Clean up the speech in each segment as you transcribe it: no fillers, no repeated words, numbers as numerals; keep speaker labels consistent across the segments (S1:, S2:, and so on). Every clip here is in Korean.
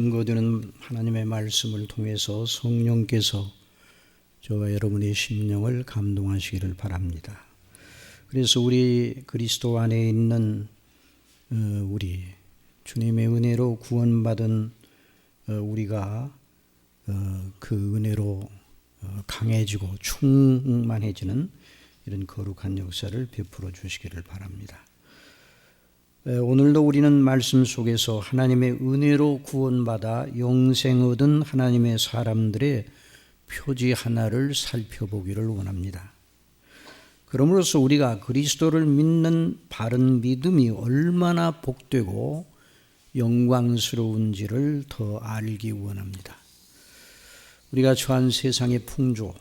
S1: 증거되는 하나님의 말씀을 통해서 성령께서 저와 여러분의 심령을 감동하시기를 바랍니다. 그래서 우리 그리스도 안에 있는 우리 주님의 은혜로 구원받은 우리가 그 은혜로 강해지고 충만해지는 이런 거룩한 역사를 베풀어 주시기를 바랍니다. 오늘도 우리는 말씀 속에서 하나님의 은혜로 구원받아 영생 얻은 하나님의 사람들의 표지 하나를 살펴보기를 원합니다. 그러므로서 우리가 그리스도를 믿는 바른 믿음이 얼마나 복되고 영광스러운지를 더 알기 원합니다. 우리가 처한 세상의 풍조,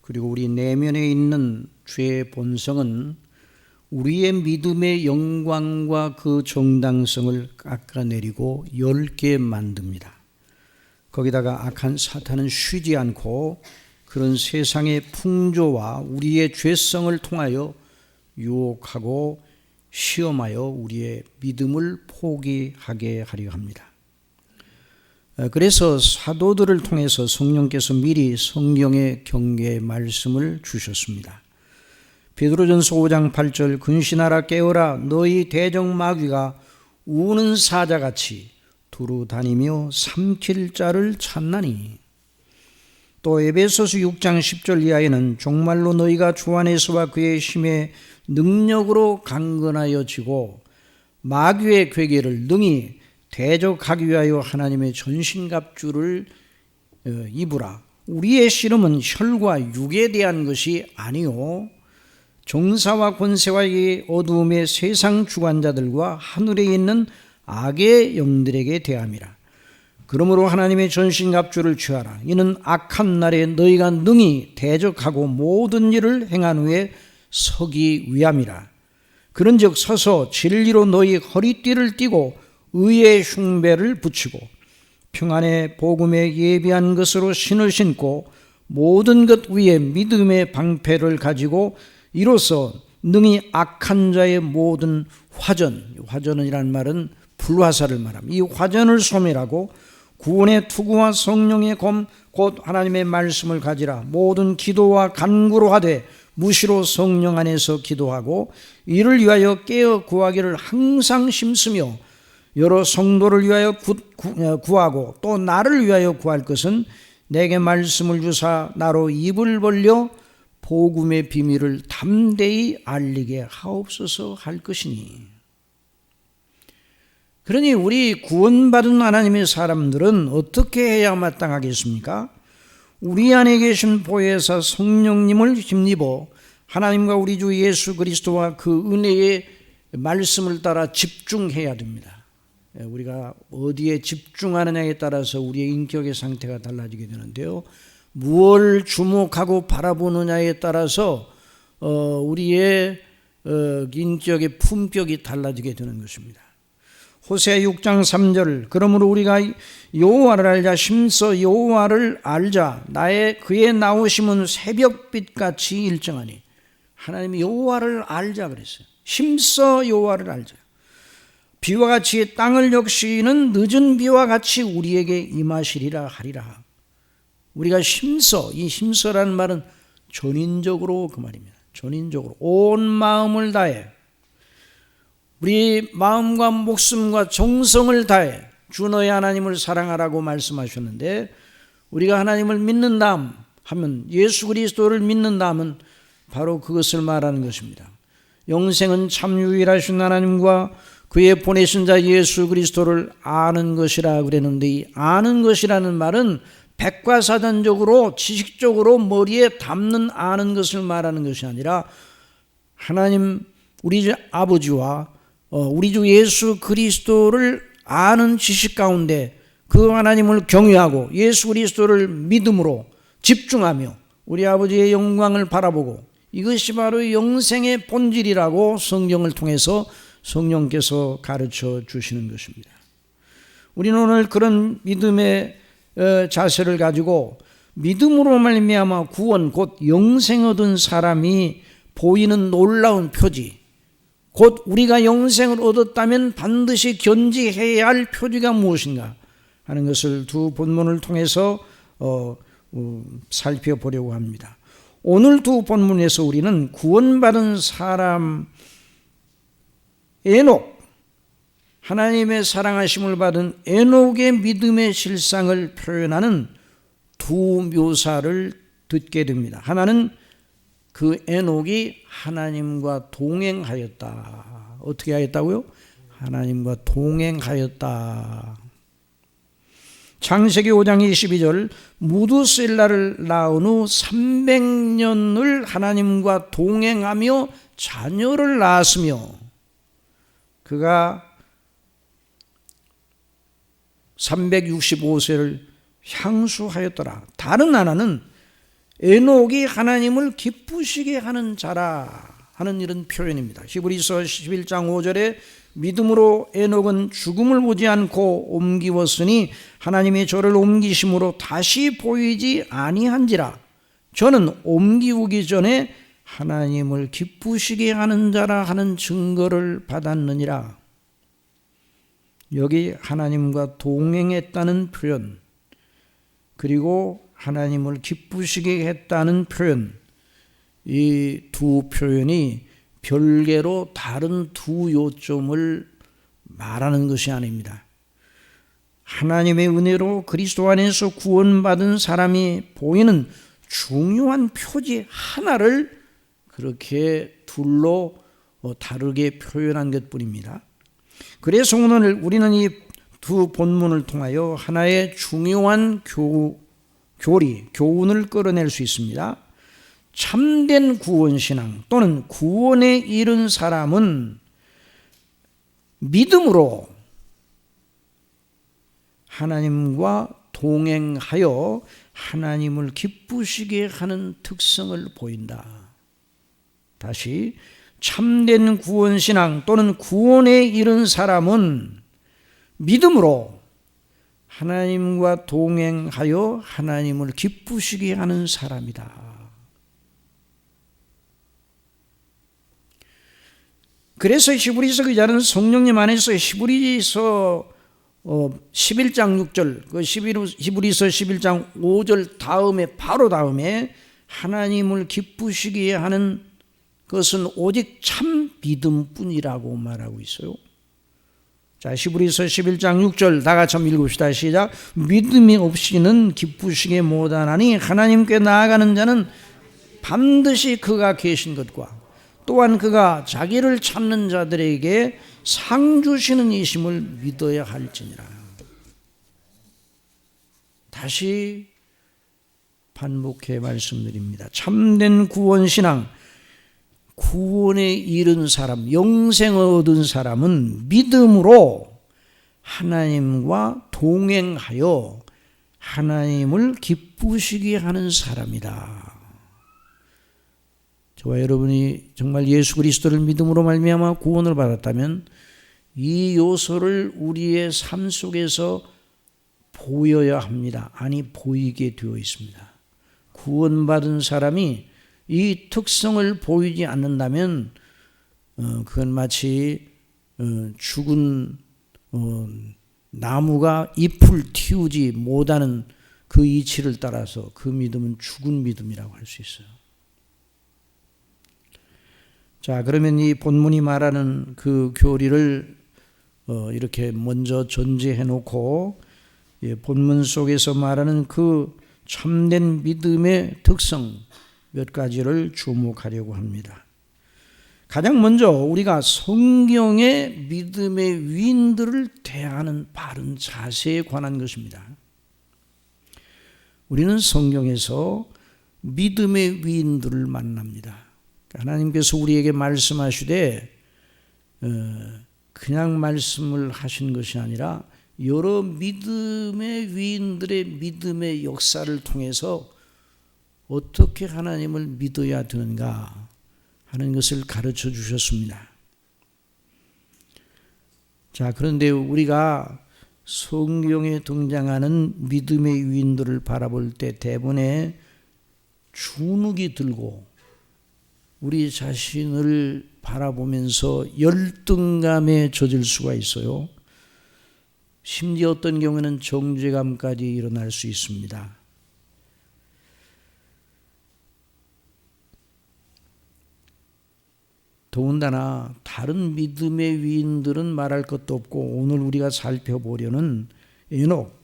S1: 그리고 우리 내면에 있는 죄의 본성은 우리의 믿음의 영광과 그 정당성을 깎아내리고 엷게 만듭니다. 거기다가 악한 사탄은 쉬지 않고 그런 세상의 풍조와 우리의 죄성을 통하여 유혹하고 시험하여 우리의 믿음을 포기하게 하려 합니다. 그래서 사도들을 통해서 성령께서 미리 성경의 경계의 말씀을 주셨습니다. 베드로전서 5장 8절 근신하라 깨어라 너희 대적 마귀가 우는 사자같이 두루 다니며 삼킬 자를 찾나니. 또 에베소서 6장 10절 이하에는 종말로 너희가 주 안에서와 그의 힘의 능력으로 강건하여 지고 마귀의 괴계를 능히 대적하기 위하여 하나님의 전신갑주를 입으라. 우리의 씨름은 혈과 육에 대한 것이 아니요 정사와 권세와 이 어두움의 세상 주관자들과 하늘에 있는 악의 영들에게 대함이라. 그러므로 하나님의 전신갑주를 취하라. 이는 악한 날에 너희가 능히 대적하고 모든 일을 행한 후에 서기 위함이라. 그런즉 서서 진리로 너희 허리띠를 띠고 의의 흉배를 붙이고 평안의 복음에 예비한 것으로 신을 신고 모든 것 위에 믿음의 방패를 가지고 이로써 능히 악한 자의 모든 화전이라는 말은 불화살을 말합니다. 이 화전을 소멸하고 구원의 투구와 성령의 검 곧 하나님의 말씀을 가지라. 모든 기도와 간구로 하되 무시로 성령 안에서 기도하고 이를 위하여 깨어 구하기를 항상 힘쓰며 여러 성도를 위하여 구하고 또 나를 위하여 구할 것은 내게 말씀을 주사 나로 입을 벌려 복음의 비밀을 담대히 알리게 하옵소서 할 것이니. 그러니 우리 구원받은 하나님의 사람들은 어떻게 해야 마땅하겠습니까? 우리 안에 계신 보혜사 성령님을 힘입어 하나님과 우리 주 예수 그리스도와 그 은혜의 말씀을 따라 집중해야 됩니다. 우리가 어디에 집중하느냐에 따라서 우리의 인격의 상태가 달라지게 되는데요, 무엇을 주목하고 바라보느냐에 따라서 우리의 인격의 품격이 달라지게 되는 것입니다. 호세아 6장 3절 그러므로 우리가 여호와를 알자 심서 여호와를 알자 그의 나오심은 새벽빛같이 일정하니. 하나님이 여호와를 알자 그랬어요. 심서 여호와를 알자. 비와 같이 땅을 역시는 늦은 비와 같이 우리에게 임하시리라 하리라. 우리가 이 심서라는 말은 전인적으로 그 말입니다. 전인적으로 온 마음을 다해 우리 마음과 목숨과 정성을 다해 주 너의 하나님을 사랑하라고 말씀하셨는데, 우리가 하나님을 믿는다 하면 예수 그리스도를 믿는다 하면 바로 그것을 말하는 것입니다. 영생은 참 유일하신 하나님과 그의 보내신 자 예수 그리스도를 아는 것이라 그랬는데, 이 아는 것이라는 말은 백과사전적으로 지식적으로 머리에 담는 아는 것을 말하는 것이 아니라 하나님 우리 아버지와 우리 주 예수 그리스도를 아는 지식 가운데 그 하나님을 경외하고 예수 그리스도를 믿음으로 집중하며 우리 아버지의 영광을 바라보고, 이것이 바로 영생의 본질이라고 성경을 통해서 성령께서 가르쳐 주시는 것입니다. 우리는 오늘 그런 믿음의 자세를 가지고 믿음으로 말미암아 구원 곧 영생 얻은 사람이 보이는 놀라운 표지, 곧 우리가 영생을 얻었다면 반드시 견지해야 할 표지가 무엇인가? 하는 것을 두 본문을 통해서 살펴보려고 합니다. 오늘 두 본문에서 우리는 구원받은 사람 에녹, 하나님의 사랑하심을 받은 에녹의 믿음의 실상을 표현하는 두 묘사를 듣게 됩니다. 하나는 그 에녹이 하나님과 동행하였다. 어떻게 하였다고요? 하나님과 동행하였다. 창세기 5장 22절, 무두셀라를 낳은 후 300년을 하나님과 동행하며 자녀를 낳았으며 그가 365세를 향수하였더라. 다른 하나는 에녹이 하나님을 기쁘시게 하는 자라 하는 이런 표현입니다. 히브리서 11장 5절에 믿음으로 에녹은 죽음을 보지 않고 옮기웠으니 하나님이 저를 옮기심으로 다시 보이지 아니한지라. 저는 옮기우기 전에 하나님을 기쁘시게 하는 자라 하는 증거를 받았느니라. 여기 하나님과 동행했다는 표현, 그리고 하나님을 기쁘시게 했다는 표현, 이 두 표현이 별개로 다른 두 요점을 말하는 것이 아닙니다. 하나님의 은혜로 그리스도 안에서 구원받은 사람이 보이는 중요한 표지 하나를 그렇게 둘로 다르게 표현한 것뿐입니다. 그래서 오늘 우리는 이 두 본문을 통하여 하나의 중요한 교훈을 끌어낼 수 있습니다. 참된 구원신앙 또는 구원에 이른 사람은 믿음으로 하나님과 동행하여 하나님을 기쁘시게 하는 특성을 보인다. 다시, 참된 구원신앙 또는 구원에 이른 사람은 믿음으로 하나님과 동행하여 하나님을 기쁘시게 하는 사람이다. 그래서 히브리서 기자는 성령님 안에서 히브리서 11장 6절, 그 히브리서 11장 5절 바로 다음에 하나님을 기쁘시게 하는 것은 오직 참 믿음뿐이라고 말하고 있어요. 자, 히브리서 11장 6절 다 같이 한번 읽읍시다. 시작. 믿음이 없이는 기쁘시게 못하나니 하나님께 나아가는 자는 반드시 그가 계신 것과 또한 그가 자기를 찾는 자들에게 상 주시는 이심을 믿어야 할지니라. 다시 반복해 말씀드립니다. 참된 구원신앙, 구원에 이른 사람, 영생을 얻은 사람은 믿음으로 하나님과 동행하여 하나님을 기쁘시게 하는 사람이다. 저와 여러분이 정말 예수 그리스도를 믿음으로 말미암아 구원을 받았다면 이 요소를 우리의 삶 속에서 보여야 합니다. 아니, 보이게 되어 있습니다. 구원받은 사람이 이 특성을 보이지 않는다면 그건 마치 죽은 나무가 잎을 틔우지 못하는 그 이치를 따라서 그 믿음은 죽은 믿음이라고 할 수 있어요. 자, 그러면 이 본문이 말하는 그 교리를 이렇게 먼저 전제해 놓고 본문 속에서 말하는 그 참된 믿음의 특성 몇 가지를 주목하려고 합니다. 가장 먼저 우리가 성경의 믿음의 위인들을 대하는 바른 자세에 관한 것입니다. 우리는 성경에서 믿음의 위인들을 만납니다. 하나님께서 우리에게 말씀하시되 그냥 말씀을 하신 것이 아니라 여러 믿음의 위인들의 믿음의 역사를 통해서 어떻게 하나님을 믿어야 되는가 하는 것을 가르쳐 주셨습니다. 자, 그런데 우리가 성경에 등장하는 믿음의 위인들을 바라볼 때 대부분의 주눅이 들고 우리 자신을 바라보면서 열등감에 젖을 수가 있어요. 심지어 어떤 경우에는 정죄감까지 일어날 수 있습니다. 더군다나 다른 믿음의 위인들은 말할 것도 없고 오늘 우리가 살펴보려는 에녹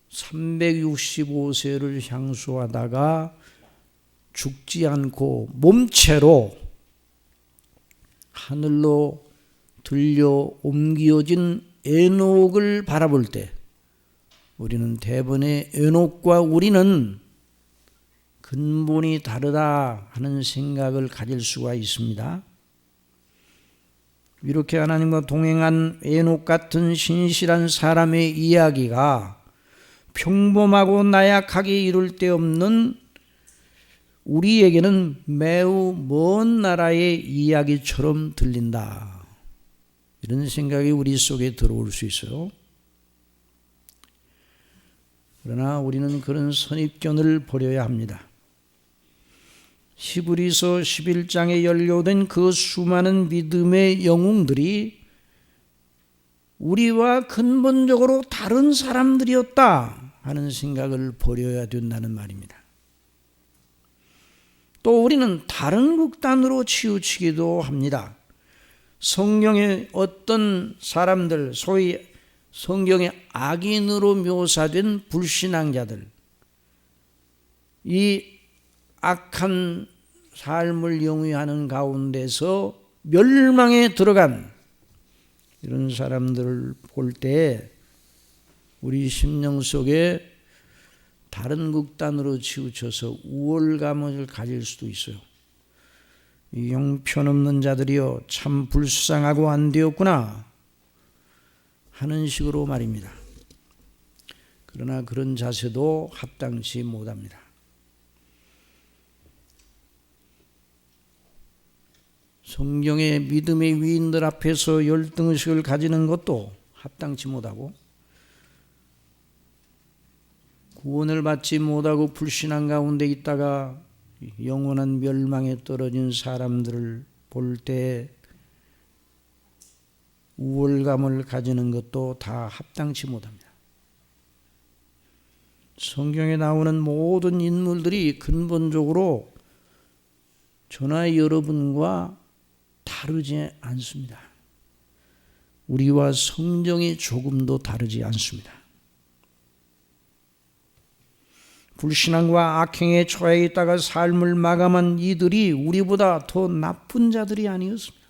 S1: 365세를 향수하다가 죽지 않고 몸체로 하늘로 들려 옮겨진 에녹을 바라볼 때 우리는 대번에 에녹과 우리는 근본이 다르다 하는 생각을 가질 수가 있습니다. 이렇게 하나님과 동행한 에녹 같은 신실한 사람의 이야기가 평범하고 나약하게 이룰 데 없는 우리에게는 매우 먼 나라의 이야기처럼 들린다. 이런 생각이 우리 속에 들어올 수 있어요. 그러나 우리는 그런 선입견을 버려야 합니다. 히브리서 11장에 연료된 그 수많은 믿음의 영웅들이 우리와 근본적으로 다른 사람들이었다 하는 생각을 버려야 된다는 말입니다. 또 우리는 다른 극단으로 치우치기도 합니다. 성경의 어떤 사람들, 소위 성경의 악인으로 묘사된 불신앙자들, 이 악한 삶을 영위하는 가운데서 멸망에 들어간 이런 사람들을 볼 때 우리 심령 속에 다른 극단으로 치우쳐서 우월감을 가질 수도 있어요. 이 형편없는 자들이여 참 불쌍하고 안 되었구나 하는 식으로 말입니다. 그러나 그런 자세도 합당치 못합니다. 성경의 믿음의 위인들 앞에서 열등의식을 가지는 것도 합당치 못하고 구원을 받지 못하고 불신앙 가운데 있다가 영원한 멸망에 떨어진 사람들을 볼 때 우월감을 가지는 것도 다 합당치 못합니다. 성경에 나오는 모든 인물들이 근본적으로 저나 여러분과 다르지 않습니다. 우리와 성정이 조금도 다르지 않습니다. 불신앙과 악행에 처해 있다가 삶을 마감한 이들이 우리보다 더 나쁜 자들이 아니었습니다.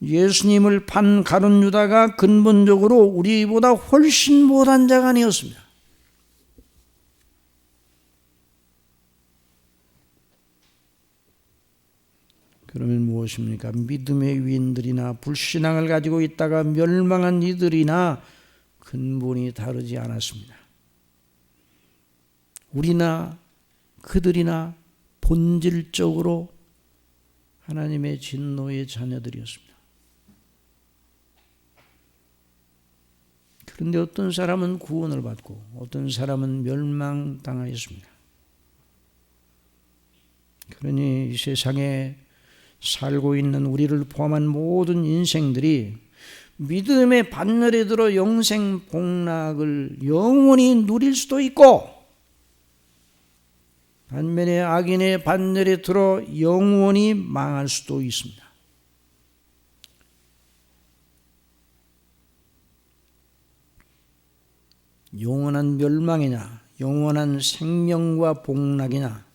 S1: 예수님을 판 가룟 유다가 근본적으로 우리보다 훨씬 못한 자가 아니었습니다. 그러면 무엇입니까? 믿음의 위인들이나 불신앙을 가지고 있다가 멸망한 이들이나 근본이 다르지 않았습니다. 우리나 그들이나 본질적으로 하나님의 진노의 자녀들이었습니다. 그런데 어떤 사람은 구원을 받고 어떤 사람은 멸망당하였습니다. 그러니 이 세상에 살고 있는 우리를 포함한 모든 인생들이 믿음의 반열에 들어 영생 복락을 영원히 누릴 수도 있고 반면에 악인의 반열에 들어 영원히 망할 수도 있습니다. 영원한 멸망이냐 영원한 생명과 복락이냐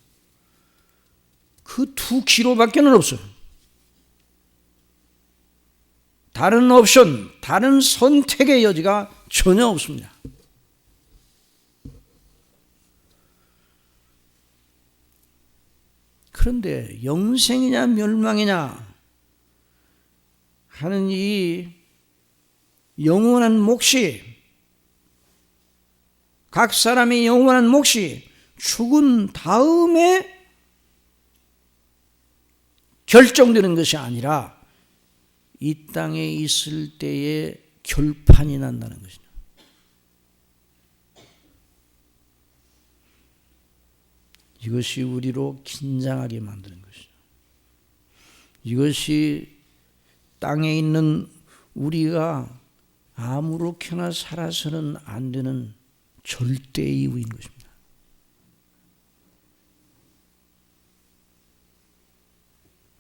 S1: 그 두 기로밖에는 없어요. 다른 옵션, 다른 선택의 여지가 전혀 없습니다. 그런데 영생이냐 멸망이냐 하는 이 영원한 몫이 각 사람의 영원한 몫이 죽은 다음에 결정되는 것이 아니라 이 땅에 있을 때에 결판이 난다는 것이죠. 이것이 우리로 긴장하게 만드는 것이죠. 이것이 땅에 있는 우리가 아무렇게나 살아서는 안 되는 절대 이유인 것입니다.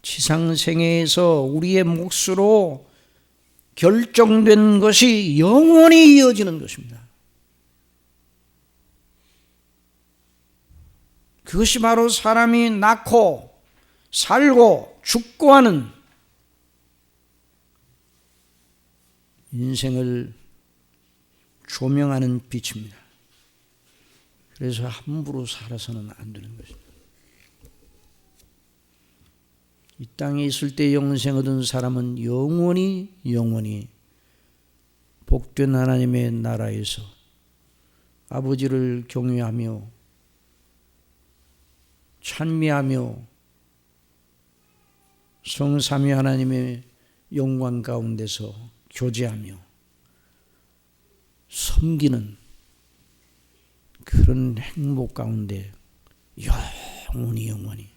S1: 지상생애에서 우리의 몫으로 결정된 것이 영원히 이어지는 것입니다. 그것이 바로 사람이 낳고 살고 죽고 하는 인생을 조명하는 빛입니다. 그래서 함부로 살아서는 안 되는 것입니다. 이 땅에 있을 때 영생 얻은 사람은 영원히 복된 하나님의 나라에서 아버지를 경외하며 찬미하며 성삼위 하나님의 영광 가운데서 교제하며 섬기는 그런 행복 가운데 영원히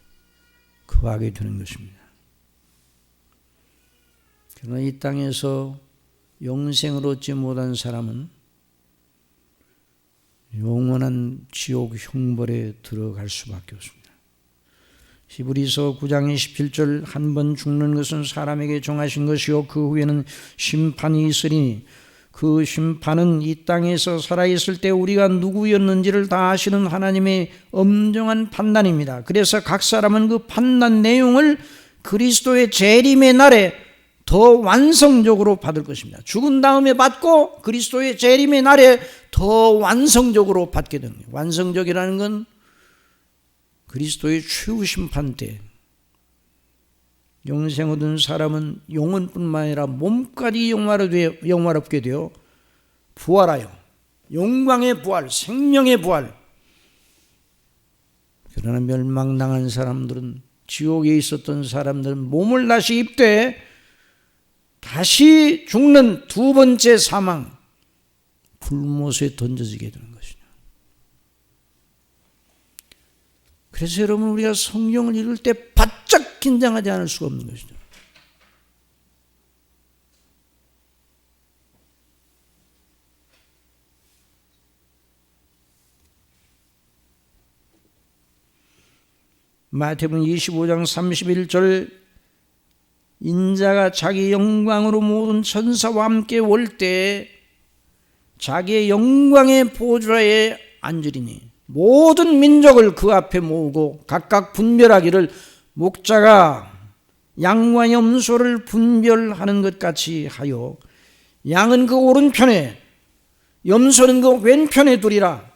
S1: 거하게 되는 것입니다. 그러나 이 땅에서 영생을 얻지 못한 사람은 영원한 지옥 형벌에 들어갈 수밖에 없습니다. 히브리서 9장 27절 한 번 죽는 것은 사람에게 정하신 것이요 그 후에는 심판이 있으니 그 심판은 이 땅에서 살아있을 때 우리가 누구였는지를 다 아시는 하나님의 엄정한 판단입니다. 그래서 각 사람은 그 판단 내용을 그리스도의 재림의 날에 더 완성적으로 받을 것입니다. 죽은 다음에 받고 그리스도의 재림의 날에 더 완성적으로 받게 됩니다. 완성적이라는 건 그리스도의 최후 심판 때 영생 얻은 사람은 영혼뿐만 아니라 몸까지 영화롭게 되어 부활하여 영광의 부활, 생명의 부활. 그러나 멸망당한 사람들은, 지옥에 있었던 사람들은 몸을 다시 입되 다시 죽는 두 번째 사망, 불못에 던져지게 되는 것이죠. 그래서 여러분, 우리가 성경을 읽을 때 바짝 긴장하지 않을 수가 없는 것이죠. 마태복음 25장 31절 인자가 자기 영광으로 모든 천사와 함께 올 때 자기의 영광의 보좌에 앉으리니 모든 민족을 그 앞에 모으고 각각 분별하기를 목자가 양과 염소를 분별하는 것 같이 하여 양은 그 오른편에 염소는 그 왼편에 두리라.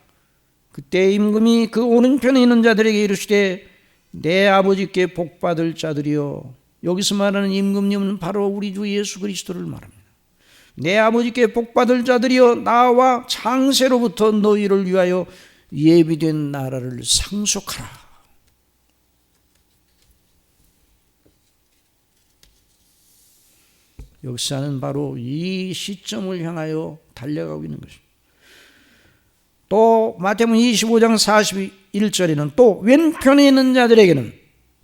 S1: 그때 임금이 그 오른편에 있는 자들에게 이르시되 내 아버지께 복받을 자들이여. 여기서 말하는 임금님은 바로 우리 주 예수 그리스도를 말합니다. 내 아버지께 복받을 자들이여, 나와 창세로부터 너희를 위하여 예비된 나라를 상속하라. 역사는 바로 이 시점을 향하여 달려가고 있는 것입니다. 또 마태복음 25장 41절에는 또 왼편에 있는 자들에게는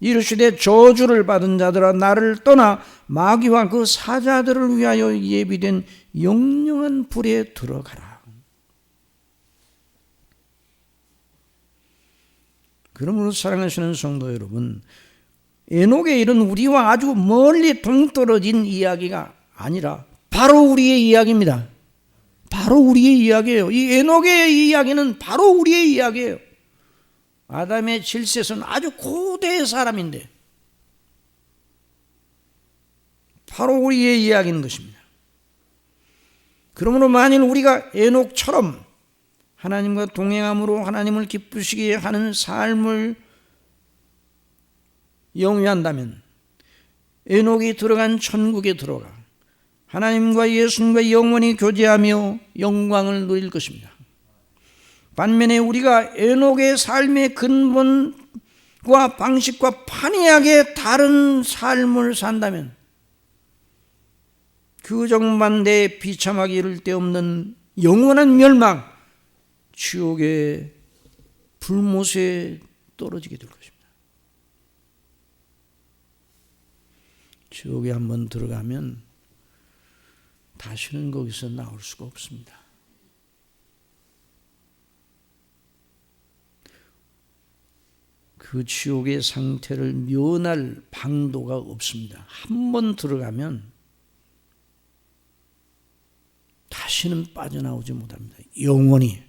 S1: 이르시되 저주를 받은 자들아 나를 떠나 마귀와 그 사자들을 위하여 예비된 영영한 불에 들어가라. 그러므로 사랑하시는 성도 여러분, 에녹의 일은 우리와 아주 멀리 동떨어진 이야기가 아니라 바로 우리의 이야기입니다. 바로 우리의 이야기예요. 이 에녹의 이야기는 바로 우리의 이야기예요. 아담의 질셋은 아주 고대의 사람인데 바로 우리의 이야기인 것입니다. 그러므로 만일 우리가 에녹처럼 하나님과 동행함으로 하나님을 기쁘시게 하는 삶을 영위한다면 에녹이 들어간 천국에 들어가 하나님과 예수님과 영원히 교제하며 영광을 누릴 것입니다. 반면에 우리가 에녹의 삶의 근본과 방식과 판이하게 다른 삶을 산다면 그 정반대에 비참하게 이를 데 없는 영원한 멸망, 지옥의 불못에 떨어지게 될 것입니다. 지옥에 한번 들어가면 다시는 거기서 나올 수가 없습니다. 그 지옥의 상태를 면할 방도가 없습니다. 한번 들어가면 다시는 빠져나오지 못합니다. 영원히.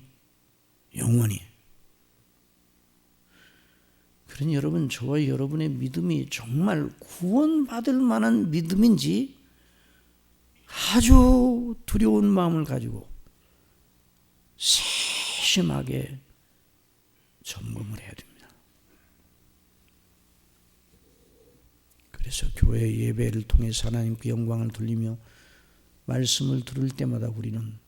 S1: 그러니 여러분, 저와 여러분의 믿음이 정말 구원받을 만한 믿음인지 아주 두려운 마음을 가지고 세심하게 점검을 해야 됩니다. 그래서 교회 예배를 통해서 하나님께 영광을 돌리며 말씀을 들을 때마다 우리는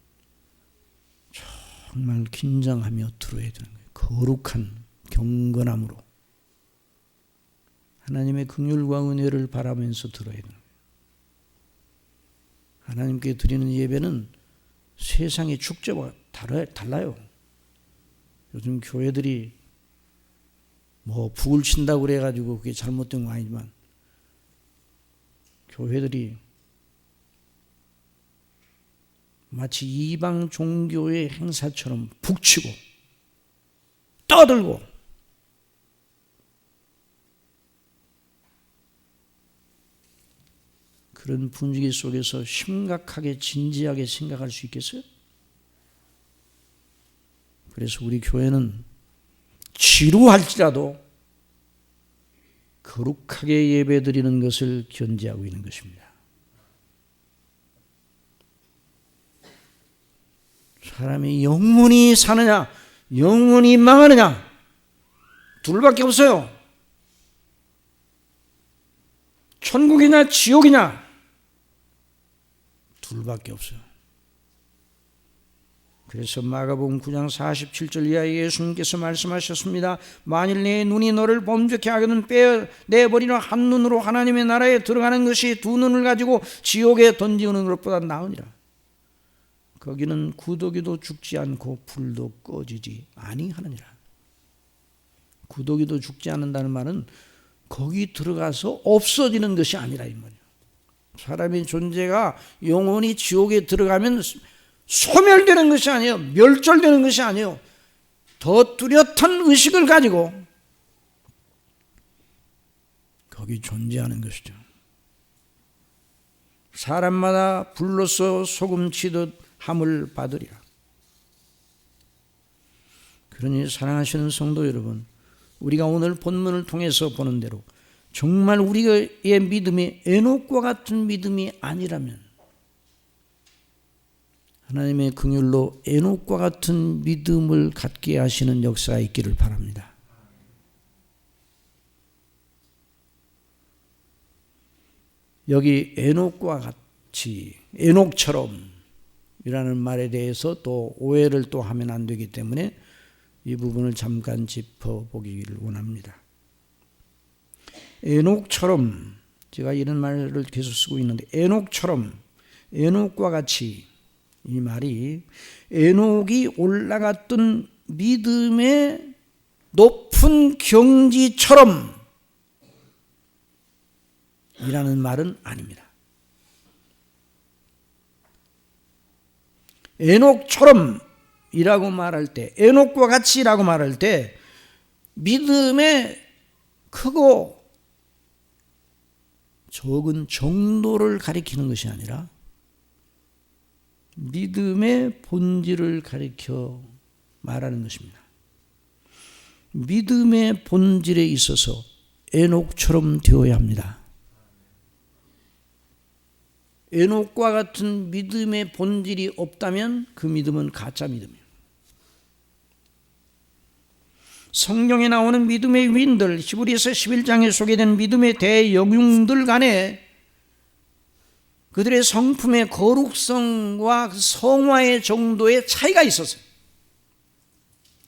S1: 정말 긴장하며 들어야 되는 거예요. 거룩한 경건함으로 하나님의 긍휼과 은혜를 바라면서 들어야 되는 거예요. 하나님께 드리는 예배는 세상의 축제와 달라요. 요즘 교회들이 뭐 북을 친다고 그래가지고 그게 잘못된 거 아니지만 교회들이 마치 이방 종교의 행사처럼 북치고 떠들고 그런 분위기 속에서 심각하게 진지하게 생각할 수 있겠어요? 그래서 우리 교회는 지루할지라도 거룩하게 예배드리는 것을 견지하고 있는 것입니다. 사람이 영원히 사느냐 영원히 망하느냐 둘밖에 없어요. 천국이냐 지옥이냐 둘밖에 없어요. 그래서 마가복음 9장 47절 이하에 예수님께서 말씀하셨습니다. 만일 내 눈이 너를 범죄케 하거든 빼내버리는 한 눈으로 하나님의 나라에 들어가는 것이 두 눈을 가지고 지옥에 던지는 것보다 나으니라. 거기는 구더기도 죽지 않고 불도 꺼지지 아니하느니라. 구더기도 죽지 않는다는 말은 거기 들어가서 없어지는 것이 아니라 이 말이에요. 사람의 존재가 영원히 지옥에 들어가면 소멸되는 것이 아니에요. 멸절되는 것이 아니에요. 더 뚜렷한 의식을 가지고 거기 존재하는 것이죠. 사람마다 불로써 소금 치듯 함을 받으리라. 그러니 사랑하시는 성도 여러분, 우리가 오늘 본문을 통해서 보는 대로 정말 우리의 믿음이 에녹과 같은 믿음이 아니라면 하나님의 긍휼로 에녹과 같은 믿음을 갖게 하시는 역사가 있기를 바랍니다. 여기 에녹과 같이 에녹처럼 이라는 말에 대해서 또 오해를 또 하면 안 되기 때문에 이 부분을 잠깐 짚어보기를 원합니다. 에녹처럼, 제가 이런 말을 계속 쓰고 있는데 에녹처럼, 에녹과 같이, 이 말이 에녹이 올라갔던 믿음의 높은 경지처럼 이라는 말은 아닙니다. 에녹처럼 이라고 말할 때, 에녹과 같이라고 말할 때 믿음의 크고 적은 정도를 가리키는 것이 아니라 믿음의 본질을 가리켜 말하는 것입니다. 믿음의 본질에 있어서 에녹처럼 되어야 합니다. 에녹과 같은 믿음의 본질이 없다면 그 믿음은 가짜 믿음이에요. 성경에 나오는 믿음의 위인들, 히브리서 11장에 소개된 믿음의 대영웅들 간에 그들의 성품의 거룩성과 성화의 정도의 차이가 있었어요.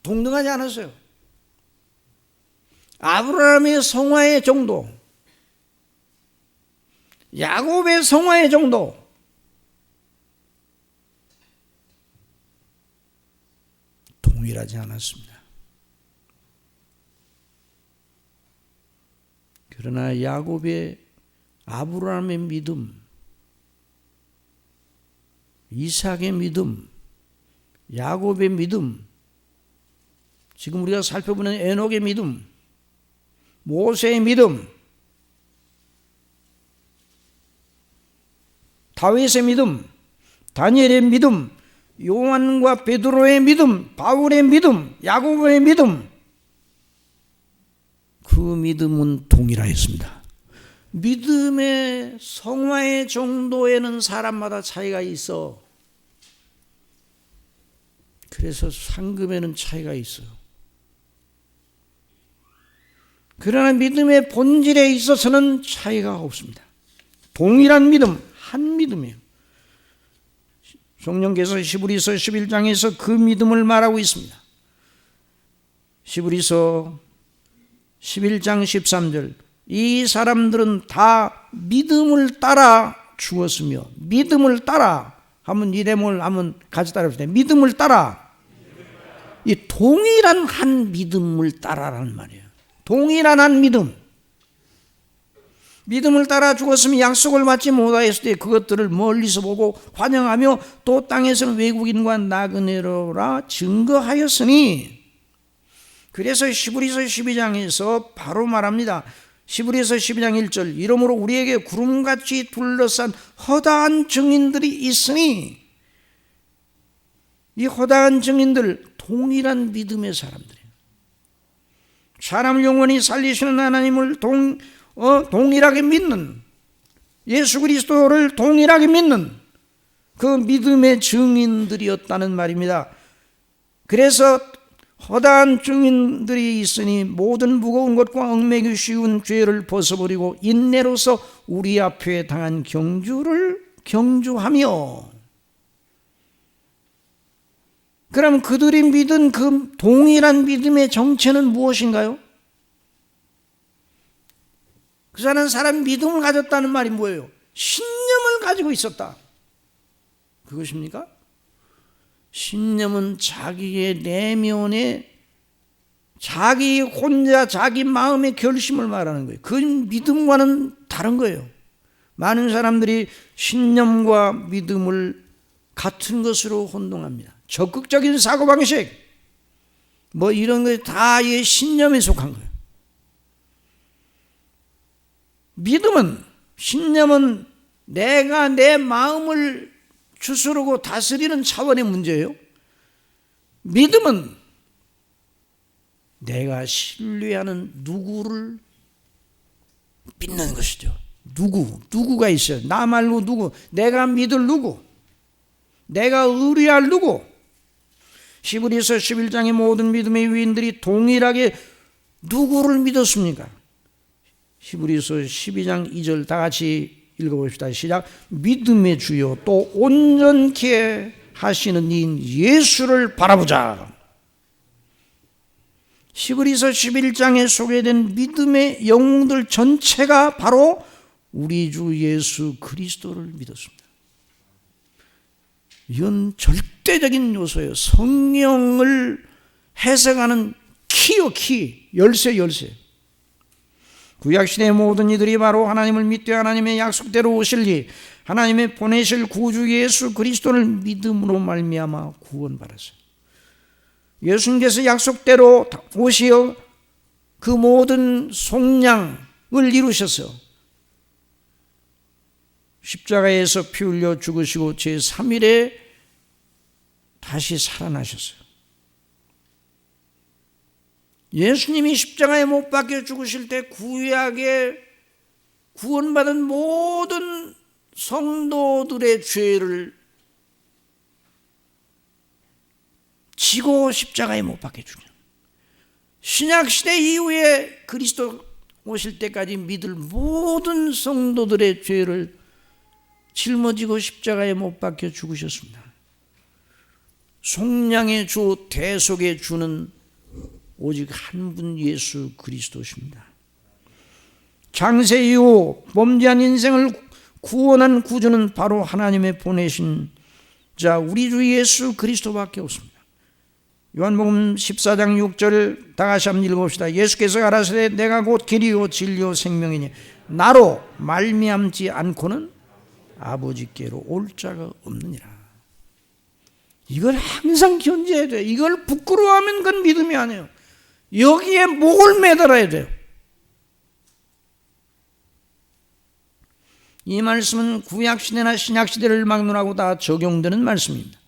S1: 동등하지 않았어요. 아브라함의 성화의 정도, 야곱의 성화의 정도, 동일하지 않았습니다. 그러나 야곱의 아브라함의 믿음, 이삭의 믿음, 야곱의 믿음, 지금 우리가 살펴보는 에녹의 믿음, 모세의 믿음, 다윗의 믿음, 다니엘의 믿음, 요한과 베드로의 믿음, 바울의 믿음, 야고보의 믿음, 그 믿음은 동일하였습니다. 믿음의 성화의 정도에는 사람마다 차이가 있어. 그래서 상급에는 차이가 있어요. 그러나 믿음의 본질에 있어서는 차이가 없습니다. 동일한 믿음, 한 믿음이에요. 성령께서 히브리서 11장에서 그 믿음을 말하고 있습니다. 히브리서 11장 13절, 이 사람들은 다 믿음을 따라 죽었으며, 믿음을 따라 하면 이래뭘 하면 같이 따라합시다. 믿음을 따라, 이 동일한 한 믿음을 따라라는 말이에요. 동일한 한 믿음. 믿음을 따라 죽었으면 약속을 받지 못하였을 때 그것들을 멀리서 보고 환영하며 또 땅에서는 외국인과 나그네로라 증거하였으니, 그래서 히브리서 12장에서 바로 말합니다. 히브리서 12장 1절, 이러므로 우리에게 구름같이 둘러싼 허다한 증인들이 있으니, 이 허다한 증인들 동일한 믿음의 사람들이에요. 사람 영원히 살리시는 하나님을 동일하게 믿는, 예수 그리스도를 동일하게 믿는 그 믿음의 증인들이었다는 말입니다. 그래서 허다한 증인들이 있으니 모든 무거운 것과 얽매기 쉬운 죄를 벗어버리고 인내로서 우리 앞에 당한 경주를 경주하며. 그럼 그들이 믿은 그 동일한 믿음의 정체는 무엇인가요? 그 사람 믿음을 가졌다는 말이 뭐예요? 신념을 가지고 있었다. 그것입니까? 신념은 자기의 내면에 자기 혼자 자기 마음의 결심을 말하는 거예요. 그 믿음과는 다른 거예요. 많은 사람들이 신념과 믿음을 같은 것으로 혼동합니다. 적극적인 사고방식, 뭐 이런 게 다 이 신념에 속한 거예요. 믿음은, 신념은 내가 내 마음을 추스르고 다스리는 차원의 문제예요. 믿음은 내가 신뢰하는 누구를 믿는 것이죠. 누구가 있어요. 나 말고 누구, 내가 믿을 누구, 내가 의뢰할 누구. 히브리서 11장의 모든 믿음의 위인들이 동일하게 누구를 믿었습니까? 히브리서 12장 2절 다 같이 읽어봅시다. 시작. 믿음의 주요 또 온전케 하시는 이인 예수를 바라보자. 히브리서 11장에 소개된 믿음의 영웅들 전체가 바로 우리 주 예수 그리스도를 믿었습니다. 이건 절대적인 요소예요. 성령을 해석하는 키요, 키. 열쇠. 구약시대의 모든 이들이 바로 하나님을 믿되 하나님의 약속대로 오실 하나님의 보내실 구주 예수 그리스도를 믿음으로 말미암아 구원받았어요. 예수님께서 약속대로 오시어 그 모든 속량을 이루셨어요. 십자가에서 피 흘려 죽으시고 제3일에 다시 살아나셨어요. 예수님이 십자가에 못 박혀 죽으실 때 구약에 구원받은 모든 성도들의 죄를 지고 십자가에 못 박혀 죽으셨어요. 신약시대 이후에 그리스도 오실 때까지 믿을 모든 성도들의 죄를 짊어지고 십자가에 못 박혀 죽으셨습니다. 속량의 주, 대속의 주는 오직 한 분 예수 그리스도십니다. 장세 이후 범죄한 인생을 구원한 구주는 바로 하나님의 보내신 자 우리 주 예수 그리스도밖에 없습니다. 요한복음 14장 6절 다 같이 한번 읽어봅시다. 예수께서 가라사대 내가 곧 길이요 진리요 생명이니 나로 말미암지 않고는 아버지께로 올 자가 없느니라. 이걸 항상 견제해야 돼요. 이걸 부끄러워하면 그건 믿음이 아니에요. 여기에 목을 매달아야 돼요. 이 말씀은 구약시대나 신약시대를 막론하고 다 적용되는 말씀입니다.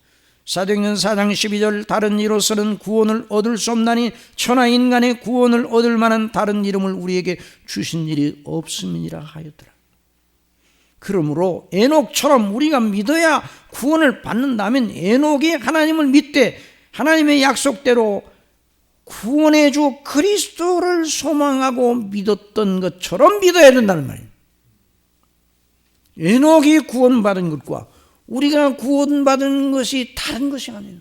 S1: 사도행전 4장 12절 다른 이로서는 구원을 얻을 수 없나니 천하 인간의 구원을 얻을 만한 다른 이름을 우리에게 주신 일이 없음이니라 하였더라. 그러므로 에녹처럼 우리가 믿어야 구원을 받는다면 에녹이 하나님을 믿되 하나님의 약속대로 구원의 주 그리스도를 소망하고 믿었던 것처럼 믿어야 된다는 말이에요. 에녹이 구원받은 것과 우리가 구원받은 것이 다른 것이 아니에요.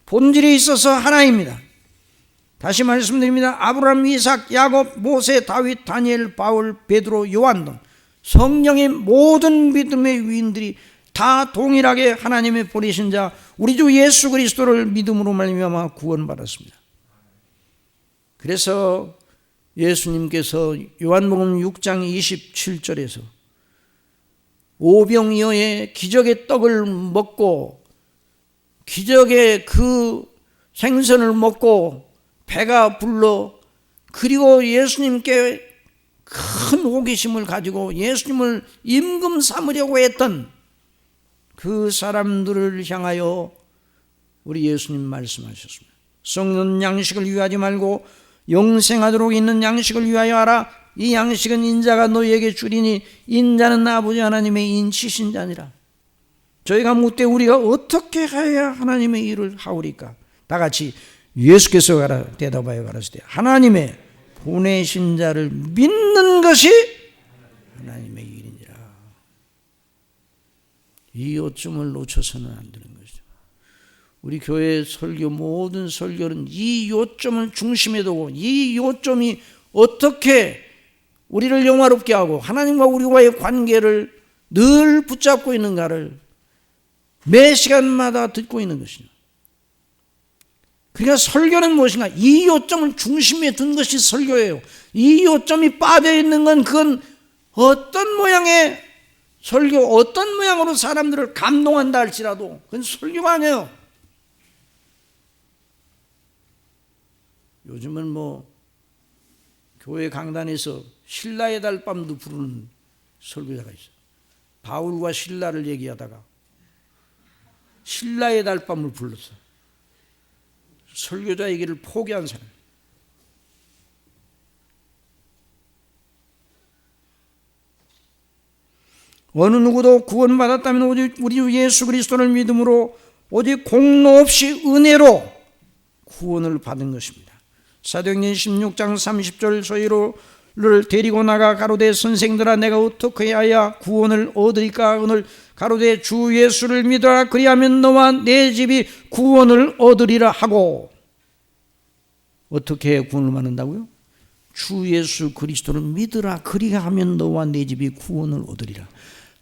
S1: 본질에 있어서 하나입니다. 다시 말씀드립니다. 아브라함, 이삭, 야곱, 모세, 다윗, 다니엘, 바울, 베드로, 요한 등 성령의 모든 믿음의 위인들이 다 동일하게 하나님의 보내신 자 우리 주 예수 그리스도를 믿음으로 말미암아 구원받았습니다. 그래서 예수님께서 요한복음 6장 27절에서 오병이어의 기적의 떡을 먹고 기적의 그 생선을 먹고 배가 불러 그리고 예수님께 큰 호기심을 가지고 예수님을 임금 삼으려고 했던 그 사람들을 향하여 우리 예수님 말씀하셨습니다. 썩는 양식을 위하지 말고 영생하도록 있는 양식을 위하여 하라. 이 양식은 인자가 너희에게 주리니 인자는 아버지 하나님의 인치신 자니라. 저희가 묻되 우리가 어떻게 해야 하나님의 일을 하오리까? 다 같이 예수께서 대답하여 가라사대 하나님의 보내신 자를 믿는 것이 하나님의 일이니라. 이 요점을 놓쳐서는 안 되는 것이죠. 우리 교회 설교 모든 설교는 이 요점을 중심에 두고 이 요점이 어떻게 우리를 영화롭게 하고 하나님과 우리와의 관계를 늘 붙잡고 있는가를 매 시간마다 듣고 있는 것이죠. 그러니까 설교는 무엇인가? 이 요점을 중심에 둔 것이 설교예요. 이 요점이 빠져있는 건 그건 어떤 모양의 설교, 어떤 모양으로 사람들을 감동한다 할지라도 그건 설교가 아니에요. 요즘은 뭐 교회 강단에서 신라의 달밤도 부르는 설교자가 있어요. 바울과 신라를 얘기하다가 신라의 달밤을 불렀어요. 설교자 얘기를 포기한 사람. 어느 누구도 구원받았다면 오직 우리 주 예수 그리스도를 믿음으로 오직 공로 없이 은혜로 구원을 받은 것입니다. 사도행전 16장 30절 저희를 데리고 나가 가로되 선생들아 내가 어떻게 해야 구원을 얻으리까? 오늘 가로되 주 예수를 믿어라 그리하면 너와 내 집이 구원을 얻으리라 하고 어떻게 구원을 받는다고요? 주 예수 그리스도를 믿으라 그리하면 너와 내 집이 구원을 얻으리라.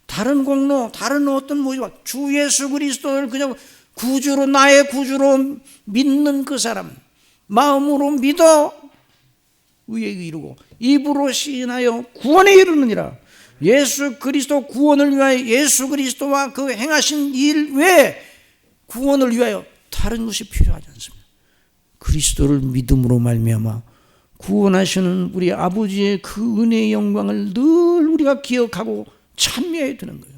S1: 다른 공로 다른 어떤 모습 주 예수 그리스도를 그냥 구주로 나의 구주로 믿는 그 사람 마음으로 믿어 의에 이르고 입으로 시인하여 구원에 이르느니라. 예수 그리스도 구원을 위하여 예수 그리스도와 그 행하신 일 외에 구원을 위하여 다른 것이 필요하지 않습니다. 그리스도를 믿음으로 말미암아 구원하시는 우리 아버지의 그 은혜의 영광을 늘 우리가 기억하고 찬미해야 되는 거예요.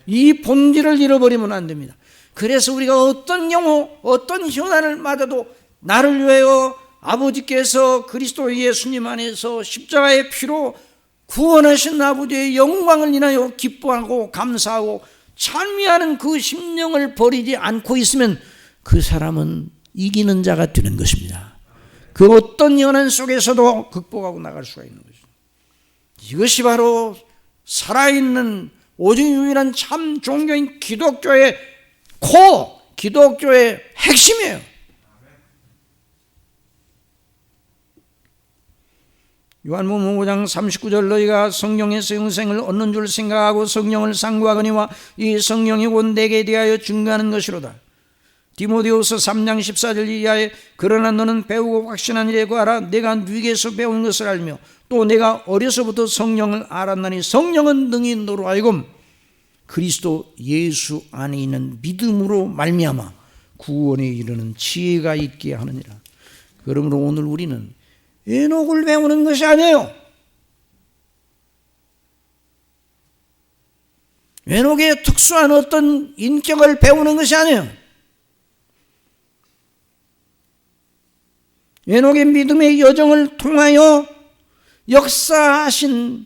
S1: 이 본질을 잃어버리면 안 됩니다. 그래서 우리가 어떤 경우 어떤 현안을 맞아도 나를 위하여 아버지께서 그리스도 예수님 안에서 십자가의 피로 구원하신 아버지의 영광을 인하여 기뻐하고 감사하고 찬미하는 그 심령을 버리지 않고 있으면 그 사람은 이기는 자가 되는 것입니다. 그 어떤 연한 속에서도 극복하고 나갈 수가 있는 것입니다. 이것이 바로 살아있는 오직 유일한 참 종교인 기독교의 기독교의 핵심이에요. 요한복음 5장 39절 너희가 성령에서 영생을 얻는 줄 생각하고 성령을 상고하거니와 이 성령이 곧 내게 대하여 증거하는 것이로다. 디모데후서 3장 14절 이하에 그러나 너는 배우고 확신한 일에 구하라. 내가 네게서 배운 것을 알며 또 내가 어려서부터 성령을 알았나니 성령은 능히 너로 하여금 그리스도 예수 안에 있는 믿음으로 말미암아 구원에 이르는 지혜가 있게 하느니라. 그러므로 오늘 우리는 에녹을 배우는 것이 아니에요. 에녹의 특수한 어떤 인격을 배우는 것이 아니에요. 에녹의 믿음의 여정을 통하여 역사하신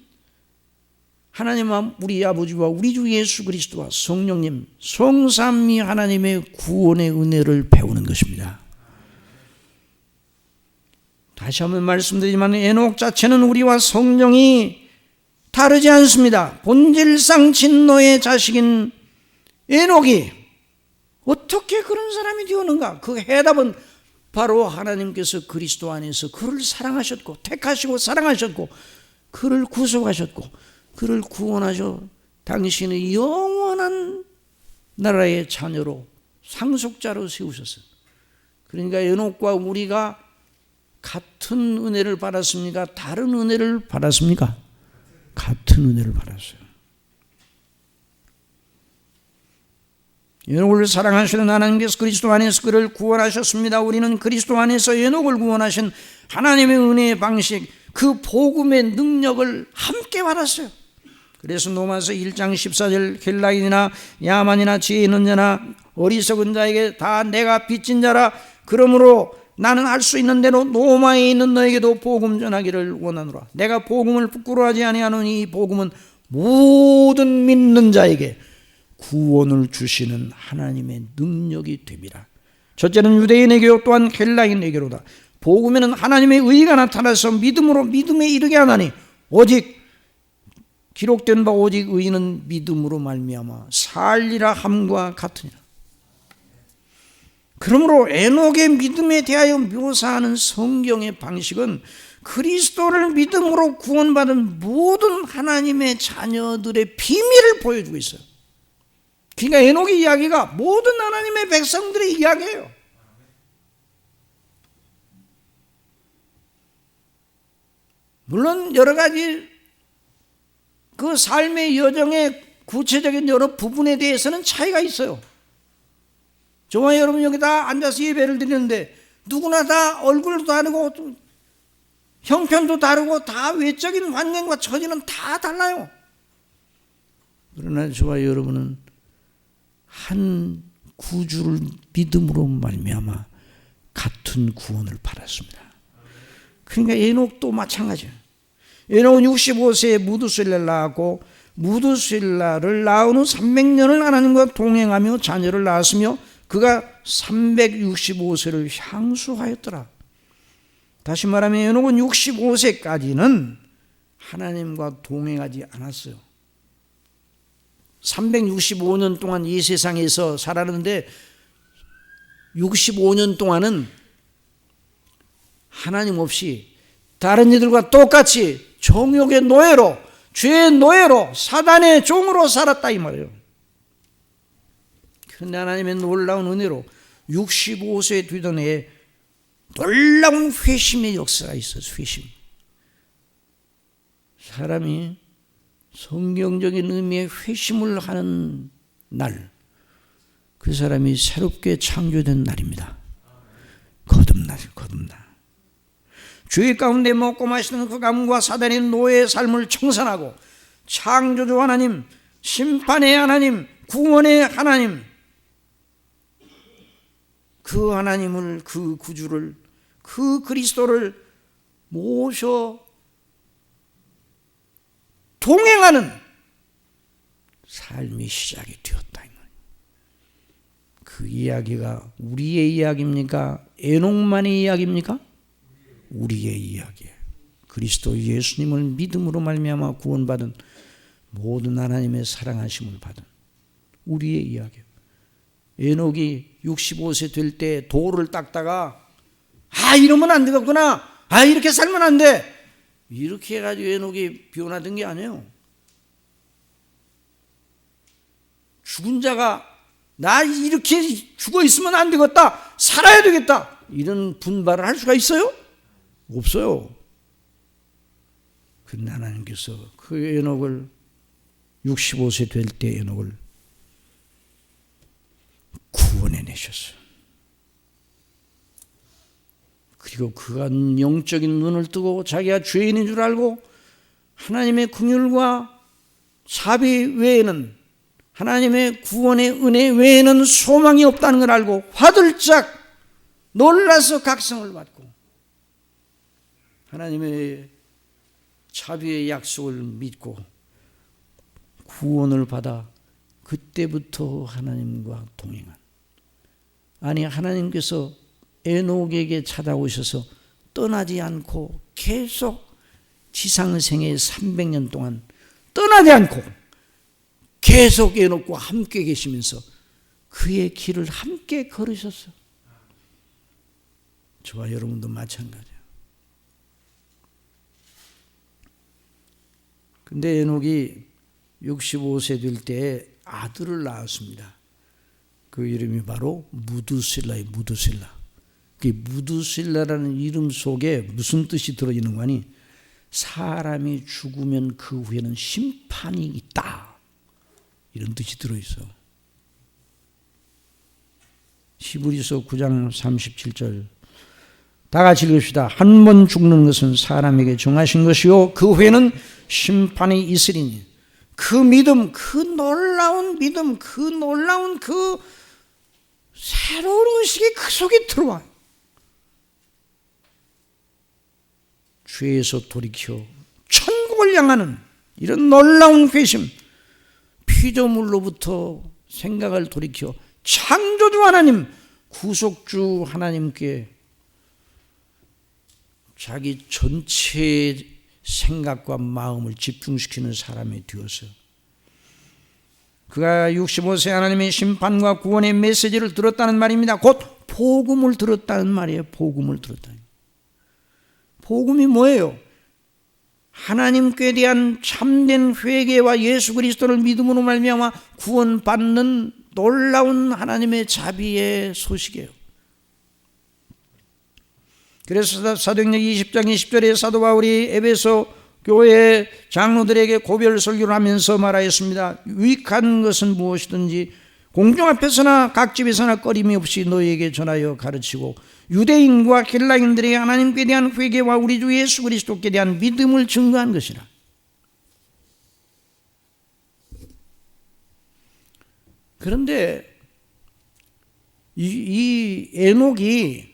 S1: 하나님 우리 아버지와 우리 주 예수 그리스도와 성령님 성삼위 하나님의 구원의 은혜를 배우는 것입니다. 다시 한번 말씀드리지만 에녹 자체는 우리와 성령이 다르지 않습니다. 본질상 진노의 자식인 에녹이 어떻게 그런 사람이 되었는가? 그 해답은 바로 하나님께서 그리스도 안에서 그를 사랑하셨고 택하시고 사랑하셨고 그를 구속하셨고 그를 구원하셔 당신의 영원한 나라의 자녀로 상속자로 세우셨어요. 그러니까 에녹과 우리가 같은 은혜를 받았습니까? 다른 은혜를 받았습니까? 같은 은혜를 받았어요. 에녹을 사랑하시는 하나님께서 그리스도 안에서 그를 구원하셨습니다. 우리는 그리스도 안에서 에녹을 구원하신 하나님의 은혜의 방식, 그 복음의 능력을 함께 받았어요. 그래서 로마서 1장 14절 헬라인이나 야만이나 지혜 있는 자나 어리석은 자에게 다 내가 빚진 자라. 그러므로 나는 할 수 있는 대로 로마에 있는 너에게도 복음 전하기를 원하노라. 내가 복음을 부끄러워하지 아니하노니 이 복음은 모든 믿는 자에게 구원을 주시는 하나님의 능력이 됨이라. 첫째는 유대인에게요 또한 헬라인에게로다. 복음에는 하나님의 의가 나타나서 믿음으로 믿음에 이르게 하나니 오직 기록된 바 오직 의인은 믿음으로 말미암아 살리라 함과 같으니라. 그러므로 에녹의 믿음에 대하여 묘사하는 성경의 방식은 그리스도를 믿음으로 구원받은 모든 하나님의 자녀들의 비밀을 보여주고 있어요. 그러니까 에녹의 이야기가 모든 하나님의 백성들의 이야기예요. 물론 여러 가지 그 삶의 여정의 구체적인 여러 부분에 대해서는 차이가 있어요. 저와 여러분 여기 다 앉아서 예배를 드리는데 누구나 다 얼굴도 다르고 형편도 다르고 다 외적인 환경과 처지는 다 달라요. 그러나 저와 여러분은 한 구주를 믿음으로 말미암아 같은 구원을 받았습니다. 그러니까 에녹도 마찬가지예요. 에녹은 65세에 무두셀라를 낳았고 무두셀라를 낳은 후 300년을 하나님과 동행하며 자녀를 낳았으며 그가 365세를 향수하였더라. 다시 말하면 에녹은 65세까지는 하나님과 동행하지 않았어요. 365년 동안 이 세상에서 살았는데 65년 동안은 하나님 없이 다른 이들과 똑같이 정욕의 노예로, 죄의 노예로, 사단의 종으로 살았다 이 말이에요. 그런데 하나님의 놀라운 은혜로 65세에 되던 해에 놀라운 회심의 역사가 있어요. 회심. 사람이 성경적인 의미의 회심을 하는 날, 그 사람이 새롭게 창조된 날입니다. 거듭날. 죄 가운데 먹고 마시는 그 감과 사단의 노예의 삶을 청산하고 창조주 하나님, 심판의 하나님, 구원의 하나님, 그 하나님을, 그 구주를, 그 그리스도를 모셔 동행하는 삶이 시작이 되었다. 그 이야기가 우리의 이야기입니까? 에녹만의 이야기입니까? 우리의 이야기예요. 그리스도 예수님을 믿음으로 말미암아 구원받은 모든 하나님의 사랑하심을 받은 우리의 이야기예요. 에녹이 65세 될 때 돌을 닦다가 이러면 안 되겠구나, 이렇게 살면 안 돼, 이렇게 해가지고 에녹이 변화된 게 아니에요. 죽은 자가 나 이렇게 죽어 있으면 안 되겠다, 살아야 되겠다, 이런 분발을 할 수가 있어요? 없어요. 그런데 하나님께서 그 에녹을 65세 될 때 에녹을 구원해내셨어요. 그리고 그가 영적인 눈을 뜨고 자기가 죄인인 줄 알고 하나님의 긍휼과 자비 외에는, 하나님의 구원의 은혜 외에는 소망이 없다는 걸 알고 화들짝 놀라서 각성을 받고 하나님의 자비의 약속을 믿고 구원을 받아 그때부터 하나님과 동행한, 아니 하나님께서 에녹에게 찾아오셔서 떠나지 않고 계속 지상생애 300년 동안 떠나지 않고 계속 에녹과 함께 계시면서 그의 길을 함께 걸으셨어요. 저와 여러분도 마찬가지예요. 근데 에녹이 65세 될 때 아들을 낳았습니다. 그 이름이 바로 무두실라예요. 무두실라. 그 무두실라라는 이름 속에 무슨 뜻이 들어있는 거니? 사람이 죽으면 그 후에는 심판이 있다, 이런 뜻이 들어있어. 히브리서 9장 37절 다 같이 읽읍시다. 한 번 죽는 것은 사람에게 정하신 것이요 그 후에는 심판이 있으리니. 그 믿음, 그 놀라운 믿음, 그 놀라운 그 새로운 의식이 그 속에 들어와. 죄에서 돌이켜 천국을 향하는 이런 놀라운 회심, 피조물로부터 생각을 돌이켜 창조주 하나님, 구속주 하나님께 자기 전체의 생각과 마음을 집중시키는 사람이 되어서 그가 65세 하나님의 심판과 구원의 메시지를 들었다는 말입니다. 곧 복음을 들었다는 말이에요. 복음을 들었다는. 복음이 뭐예요? 하나님께 대한 참된 회개와 예수 그리스도를 믿음으로 말미암아 구원받는 놀라운 하나님의 자비의 소식이에요. 그래서 사도행전 20장 20절에 사도 바울이 에베소 교회 장로들에게 고별 설교를 하면서 말하였습니다. 유익한 것은 무엇이든지 공중 앞에서나 각 집에서나 꺼림이 없이 너희에게 전하여 가르치고 유대인과 헬라인들에게 하나님께 대한 회개와 우리 주 예수 그리스도께 대한 믿음을 증거한 것이라. 그런데 이 에녹이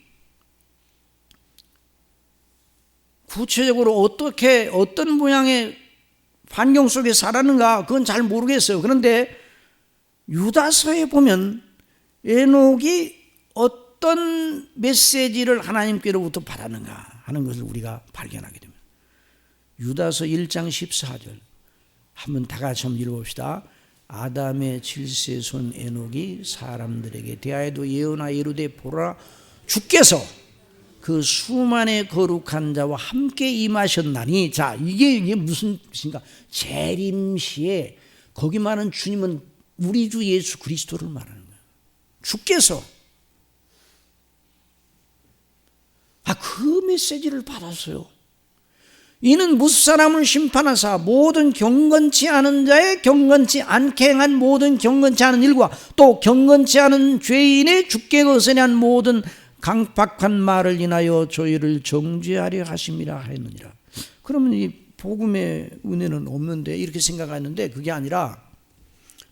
S1: 구체적으로 어떻게 어떤 모양의 환경 속에 살았는가 그건 잘 모르겠어요. 그런데 유다서에 보면 에녹이 어떤 메시지를 하나님께로부터 받았는가 하는 것을 우리가 발견하게 됩니다. 유다서 1장 14절 한번 다 같이 한번 읽어봅시다. 아담의 질세손 에녹이 사람들에게 대하여도 예언하여 이르되 보라 주께서 그 수만의 거룩한 자와 함께 임하셨나니. 자, 이게 무슨 뜻인가? 재림시에 거기 말하는 주님은 우리 주 예수 그리스도를 말하는 거예요. 주께서 그 메시지를 받았어요. 이는 무사람을 심판하사 모든 경건치 않은 자의 경건치 않게 행한 모든 경건치 않은 일과 또 경건치 않은 죄인의 죽게 거스려한 모든 강박한 말을 인하여 저희를 정죄하려 하심이라 하였느니라. 그러면 이 복음의 은혜는 없는데 이렇게 생각하는데 그게 아니라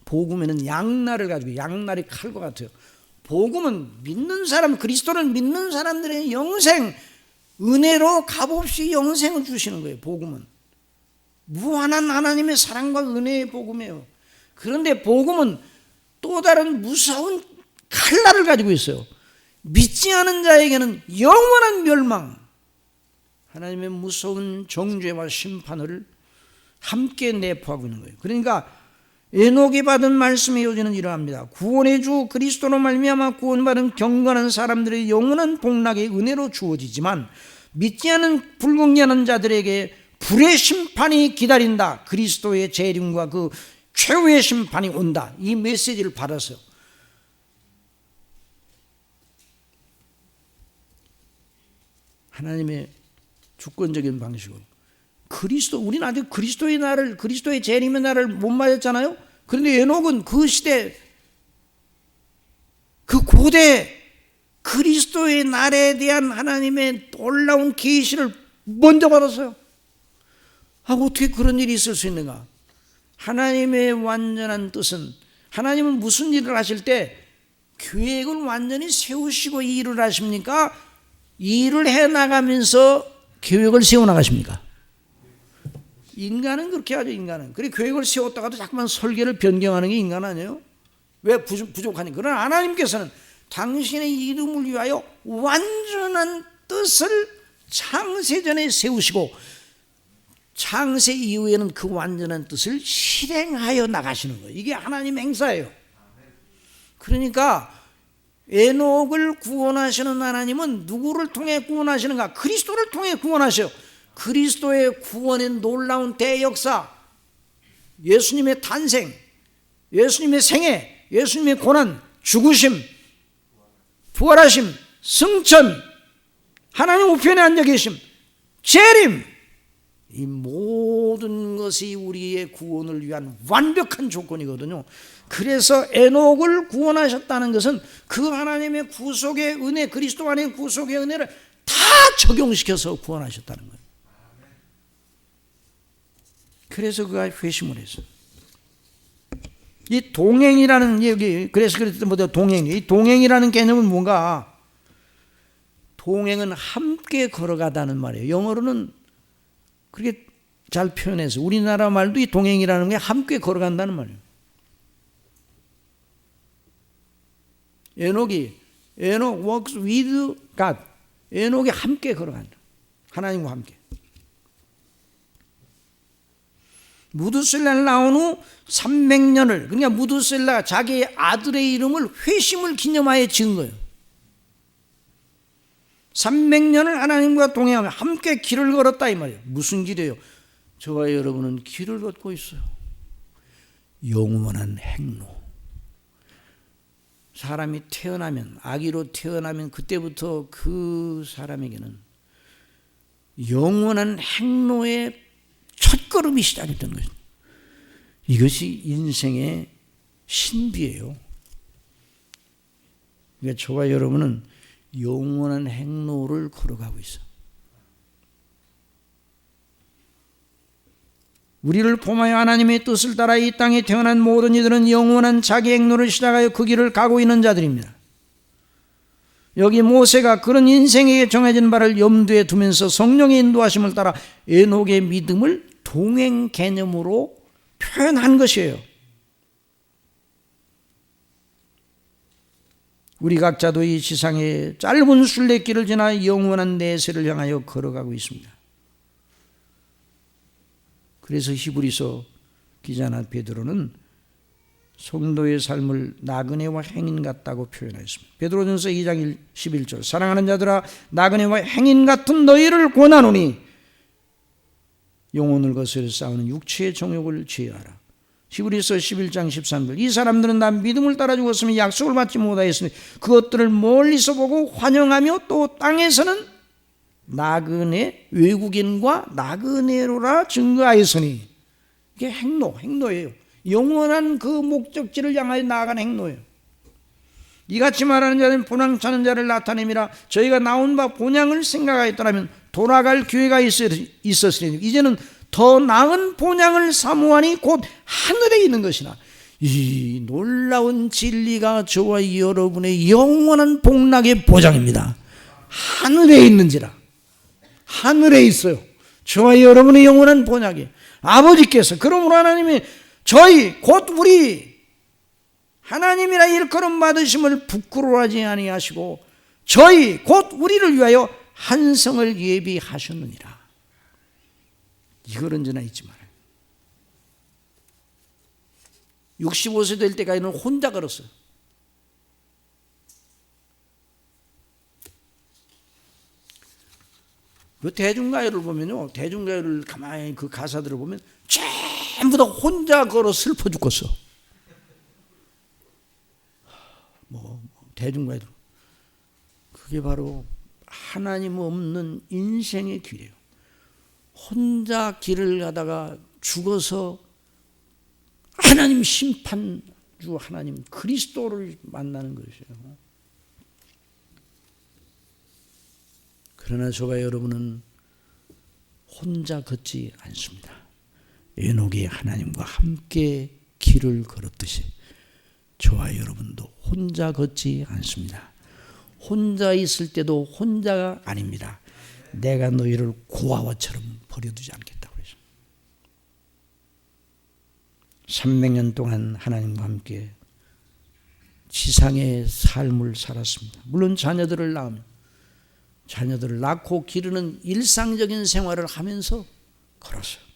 S1: 복음에는 양날을 가지고 양날이 칼과 같아요. 복음은 믿는 사람, 그리스도를 믿는 사람들의 영생, 은혜로 값없이 영생을 주시는 거예요. 복음은 무한한 하나님의 사랑과 은혜의 복음이에요. 그런데 복음은 또 다른 무서운 칼날을 가지고 있어요. 믿지 않은 자에게는 영원한 멸망, 하나님의 무서운 정죄와 심판을 함께 내포하고 있는 거예요. 그러니까 에녹이 받은 말씀의 요지는 이러합니다. 구원의 주 그리스도로 말미암아 구원받은 경건한 사람들의 영원한 복락의 은혜로 주어지지만 믿지 않은 불경건한 자들에게 불의 심판이 기다린다. 그리스도의 재림과 그 최후의 심판이 온다. 이 메시지를 받았어요. 하나님의 주권적인 방식으로 우리는 아직 그리스도의 재림의 날을 못 맞았잖아요. 그런데 에녹은 그 시대, 그 고대 그리스도의 날에 대한 하나님의 놀라운 계시를 먼저 받았어요. 어떻게 그런 일이 있을 수 있는가? 하나님의 완전한 뜻은, 하나님은 무슨 일을 하실 때 계획을 완전히 세우시고 이 일을 하십니까? 일을 해나가면서 계획을 세워나가십니까? 인간은 그렇게 하죠. 인간은. 그래, 계획을 세웠다가도 자꾸만 설계를 변경하는 게 인간 아니에요? 왜? 부족하니. 그러나 하나님께서는 당신의 이름을 위하여 완전한 뜻을 창세전에 세우시고 창세 이후에는 그 완전한 뜻을 실행하여 나가시는 거예요. 이게 하나님의 행사예요. 그러니까 에녹을 구원하시는 하나님은 누구를 통해 구원하시는가? 그리스도를 통해 구원하셔요. 그리스도의 구원의 놀라운 대역사, 예수님의 탄생, 예수님의 생애, 예수님의 고난, 죽으심, 부활하심, 승천, 하나님 우편에 앉아 계심, 재림, 이 모든 것이 우리의 구원을 위한 완벽한 조건이거든요. 그래서 에녹을 구원하셨다는 것은 그 하나님의 구속의 은혜, 그리스도 안의 구속의 은혜를 다 적용시켜서 구원하셨다는 거예요. 그래서 그가 회심을 했어요. 이 동행이라는 얘기, 그래서 그랬던 뭐다 동행. 이 동행이라는 개념은 뭔가? 동행은 함께 걸어가다는 말이에요. 영어로는 그렇게 잘 표현해서 우리나라 말도 이 동행이라는 게 함께 걸어간다는 말이에요. 에녹 walks with God. 에녹이 함께 걸어간다. 하나님과 함께. 무드셀라를 낳은 후 300년을, 그러니까 무드셀라가 자기의 아들의 이름을 회심을 기념하여 지은 거예요. 300년을 하나님과 동행하며 함께 길을 걸었다 이 말이에요. 무슨 길이에요? 저와 여러분은 길을 걷고 있어요. 영원한 행로. 사람이 태어나면, 아기로 태어나면 그때부터 그 사람에게는 영원한 행로의 첫걸음이 시작했던 거죠. 이것이 인생의 신비예요. 그러니까 저와 여러분은 영원한 행로를 걸어가고 있어. 우리를 포함하여 하나님의 뜻을 따라 이 땅에 태어난 모든 이들은 영원한 자기 행로를 시작하여 그 길을 가고 있는 자들입니다. 여기 모세가 그런 인생에게 정해진 바를 염두에 두면서 성령의 인도하심을 따라 에녹의 믿음을 동행 개념으로 표현한 것이에요. 우리 각자도 이 지상의 짧은 순례길을 지나 영원한 내세를 향하여 걸어가고 있습니다. 그래서 히브리서 기자나 베드로는 성도의 삶을 나그네와 행인 같다고 표현했습니다. 베드로전서 2장 11절 사랑하는 자들아 나그네와 행인 같은 너희를 권하노니 영혼을 거스려 싸우는 육체의 정욕을 제어하라. 히브리서 11장 13절 이 사람들은 나 믿음을 따라 죽었으면 약속을 받지 못하였으니 그것들을 멀리서 보고 환영하며 또 땅에서는 나그네 외국인과 나그네로라 증거하였으니 이게 행로예요. 영원한 그 목적지를 향하여 나아가는 행로예요. 이같이 말하는 자는 본향차는 자를 나타내미라. 저희가 나온 바 본향을 생각하였더라면 돌아갈 기회가 있었으니 이제는 더 나은 본향을 사모하니 곧 하늘에 있는 것이나 이 놀라운 진리가 저와 여러분의 영원한 복락의 보장입니다. 하늘에 있는지라. 하늘에 있어요. 저와 여러분의 영원한 본향이 아버지께서 그러므로 하나님이 저희 곧 우리 하나님이라 일컬음 받으심을 부끄러워하지 아니하시고 저희 곧 우리를 위하여 한 성을 예비하셨느니라. 이걸 언제나 잊지 말아요. 65세 될 때까지는 혼자 걸었어요. 그 대중가요를 보면요, 대중가요를 가만히 그 가사들을 보면 전부 다 혼자 걸어 슬퍼 죽겠어. 대중가요들. 그게 바로 하나님 없는 인생의 길이에요. 혼자 길을 가다가 죽어서 하나님 심판주 하나님 그리스도를 만나는 것이에요. 그러나 저와 여러분은 혼자 걷지 않습니다. 에녹이 하나님과 함께 길을 걸었듯이 저와 여러분도 혼자 걷지 않습니다. 혼자 있을 때도 혼자가 아닙니다. 내가 너희를 고아와처럼 버려두지 않겠다고 그랬어요. 300년 동안 하나님과 함께 지상의 삶을 살았습니다. 물론 자녀들을 낳고 기르는 일상적인 생활을 하면서 걸었어요.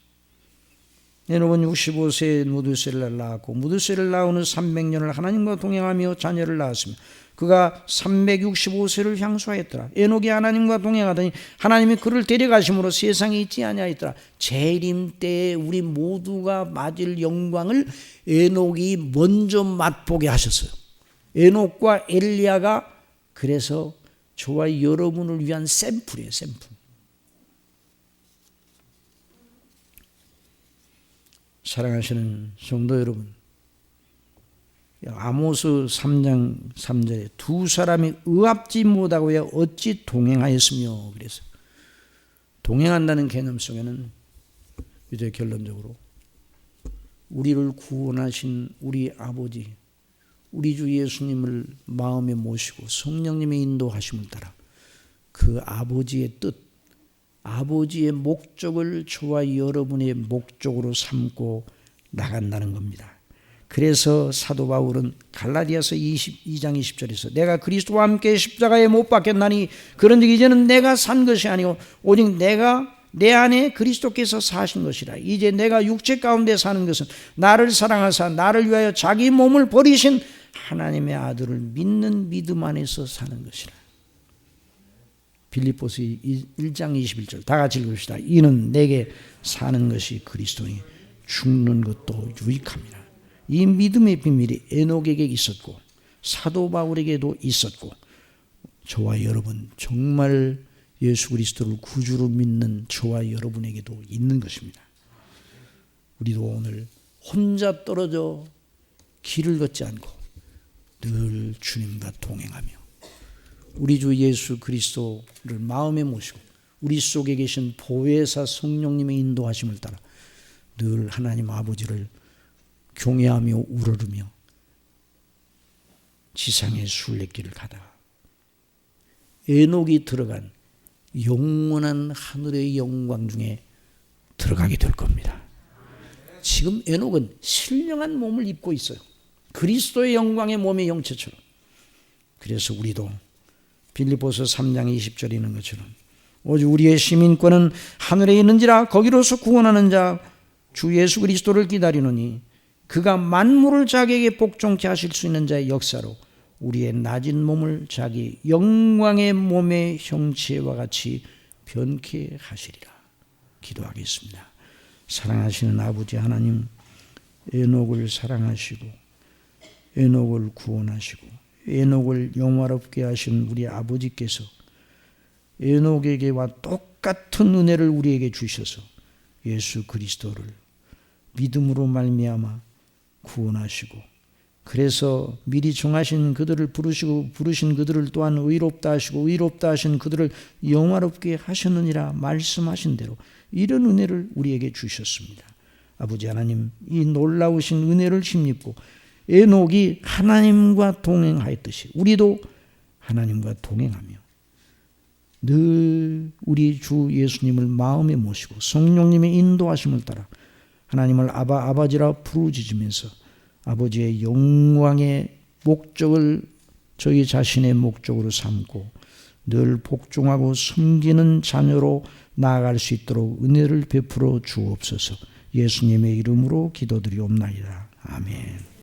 S1: 에녹은 65세에 무두셀라를 낳았고 무두셀라를 낳은 후 300년을 하나님과 동행하며 자녀를 낳았습니다. 그가 365세를 향수하였더라. 에녹이 하나님과 동행하더니 하나님이 그를 데려가심으로 세상에 있지 아니하였더라. 재림 때에 우리 모두가 맞을 영광을 에녹이 먼저 맛보게 하셨어요. 에녹과 엘리야가 그래서 저와 여러분을 위한 샘플이에요. 샘플. 사랑하시는 성도 여러분, 아모스 3장 3절에 두 사람이 의합지 못하고 어찌 동행하였으며 그래서 동행한다는 개념 속에는 이제 결론적으로 우리를 구원하신 우리 아버지 우리 주 예수님을 마음에 모시고 성령님의 인도하심을 따라 그 아버지의 뜻 아버지의 목적을 저와 여러분의 목적으로 삼고 나간다는 겁니다. 그래서 사도 바울은 갈라디아서 22장 20절에서 내가 그리스도와 함께 십자가에 못 박혔나니 그런즉 이제는 내가 산 것이 아니고 오직 내가 내 안에 그리스도께서 사신 것이라. 이제 내가 육체 가운데 사는 것은 나를 사랑하사 나를 위하여 자기 몸을 버리신 하나님의 아들을 믿는 믿음 안에서 사는 것이라. 빌립보서 1장 21절 다 같이 읽읍시다. 이는 내게 사는 것이 그리스도니 죽는 것도 유익합니다. 이 믿음의 비밀이 에녹에게 있었고 사도 바울에게도 있었고 저와 여러분 정말 예수 그리스도를 구주로 믿는 저와 여러분에게도 있는 것입니다. 우리도 오늘 혼자 떨어져 길을 걷지 않고 늘 주님과 동행하며 우리 주 예수 그리스도를 마음에 모시고 우리 속에 계신 보혜사 성령님의 인도하심을 따라 늘 하나님 아버지를 경외하며 우러르며 지상의 순례길을 가다가 에녹이 들어간 영원한 하늘의 영광 중에 들어가게 될 겁니다. 지금 에녹은 신령한 몸을 입고 있어요. 그리스도의 영광의 몸의 영체처럼. 그래서 우리도 빌립보서 3장 20절에 있는 것처럼 오직 우리의 시민권은 하늘에 있는지라 거기로서 구원하는 자 주 예수 그리스도를 기다리노니 그가 만물을 자기에게 복종케 하실 수 있는 자의 역사로 우리의 낮은 몸을 자기 영광의 몸의 형체와 같이 변케 하시리라. 기도하겠습니다. 사랑하시는 아버지 하나님, 에녹을 사랑하시고 에녹을 구원하시고 에녹을 영화롭게 하신 우리 아버지께서 에녹에게와 똑같은 은혜를 우리에게 주셔서 예수 그리스도를 믿음으로 말미암아 구원하시고 그래서 미리 정하신 그들을 부르신 그들을 또한 의롭다 하시고 의롭다 하신 그들을 영화롭게 하셨느니라 말씀하신 대로 이런 은혜를 우리에게 주셨습니다. 아버지 하나님, 이 놀라우신 은혜를 힘입고 에녹이 하나님과 동행하였듯이 우리도 하나님과 동행하며 늘 우리 주 예수님을 마음에 모시고 성령님의 인도하심을 따라 하나님을 아버지라 부르짖으면서 아버지의 영광의 목적을 저희 자신의 목적으로 삼고 늘 복종하고 섬기는 자녀로 나아갈 수 있도록 은혜를 베풀어 주옵소서. 예수님의 이름으로 기도드리옵나이다. 아멘.